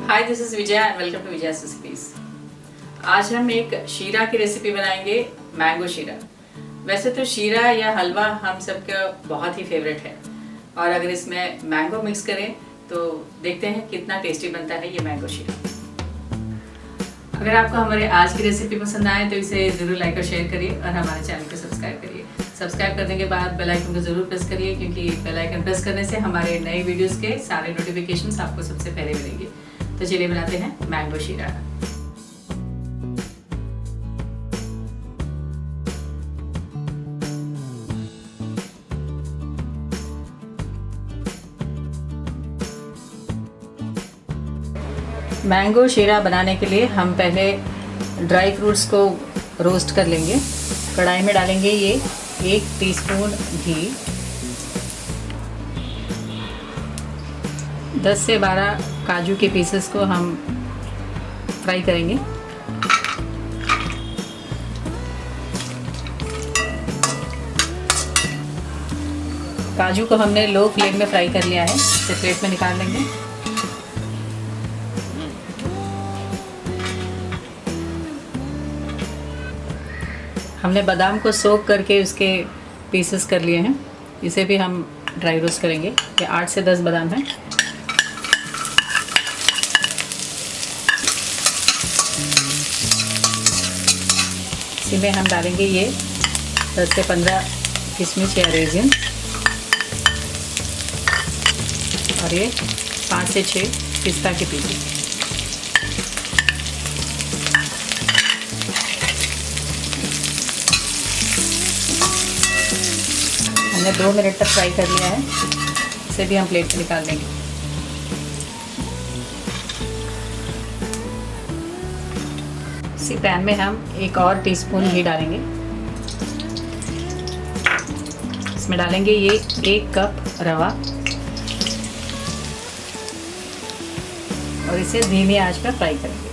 Hi, this is Vijay and welcome to Vijay recipes. आज हम एक शीरा की रेसिपी बनाएंगे, मैंगो शीरा। वैसे तो शीरा या हलवा हम सबका बहुत ही फेवरेट है, और अगर इसमें मैंगो मिक्स करें तो देखते हैं कितना टेस्टी बनता है ये मैंगो शीरा। अगर आपको हमारे आज की रेसिपी पसंद आए तो इसे ज़रूर लाइक और शेयर करिए और हमारे चैनल को सब्सक्राइब करिए। सब्सक्राइब करने के बाद बेल आइकन को ज़रूर प्रेस करिए, क्योंकि बेल आइकन प्रेस करने से हमारे नए वीडियोस के सारे नोटिफिकेशंस आपको सबसे पहले मिलेंगे। तो चलिए बनाते हैं मैंगो शीरा। मैंगो शीरा बनाने के लिए हम पहले ड्राई फ्रूट्स को रोस्ट कर लेंगे। कढ़ाई में डालेंगे ये 1 टीस्पून घी, 10 से 12 काजू के पीसेस को हम फ्राई करेंगे। काजू को हमने लो फ्लेम में फ्राई कर लिया है, इसे प्लेट में निकाल लेंगे। हमने बादाम को सोक करके उसके पीसेस कर लिए हैं, इसे भी हम ड्राई रोस्ट करेंगे। ये 8 से 10 बादाम हैं। इसी में हम डालेंगे ये 10 से 15 किशमिश या रेजिन, और ये 5 से 6 पिस्ता के पीसेस। हमने 2 मिनट तक फ्राई कर लिया है, इसे भी हम प्लेट में निकाल देंगे। इसी पैन में हम 1 और टीस्पून घी डालेंगे। इसमें डालेंगे ये 1 कप रवा, और इसे धीमी आंच पर फ्राई करेंगे।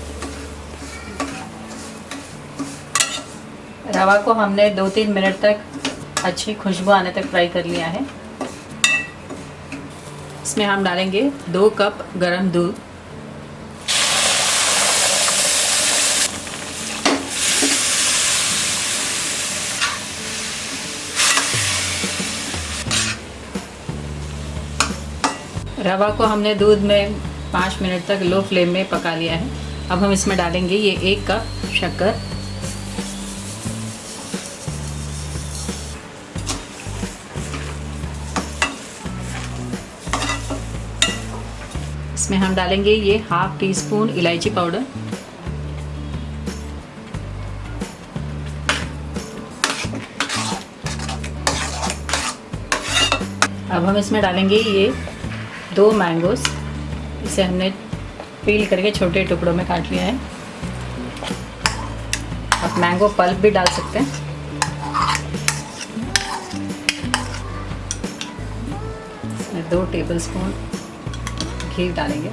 रवा को हमने 2-3 मिनट तक अच्छी खुशबू आने तक फ्राई कर लिया है। इसमें हम डालेंगे 2 कप गरम दूध, रवा को हमने दूध में 5 मिनट तक लो फ्लेम में पका लिया है। अब हम इसमें डालेंगे ये 1 कप शक्कर, इसमें हम डालेंगे ये 1/2 टीस्पून इलायची पाउडर, अब हम इसमें डालेंगे ये 2 मैंगोस, इसे हमने पील करके छोटे टुकड़ों में काट लिया है। आप मैंगो पल्प भी डाल सकते हैं। इसमें 2 टेबलस्पून घी डालेंगे।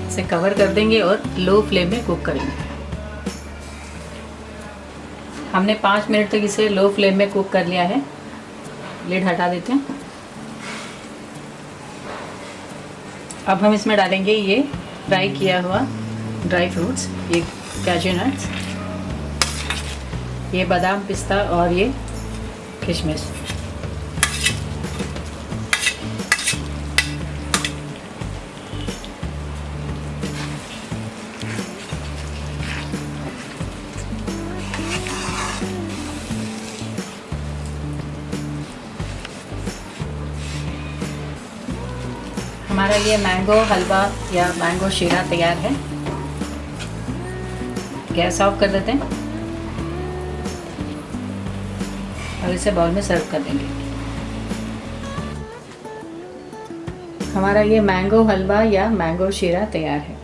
इसे कवर कर देंगे और लो फ्लेम में कुक करेंगे। हमने 5 मिनट तक इसे लो फ्लेम में कुक कर लिया है। लिड हटा देते हैं। अब हम इसमें डालेंगे ये फ्राई किया हुआ ड्राई फ्रूट्स, ये कैशू नट्स, ये बादाम, पिस्ता और ये किशमिश। हमारा ये मैंगो हलवा या मैंगो शीरा तैयार है। गैस ऑफ कर देते हैं और इसे बाउल में सर्व कर देंगे। हमारा ये मैंगो हलवा या मैंगो शीरा तैयार है।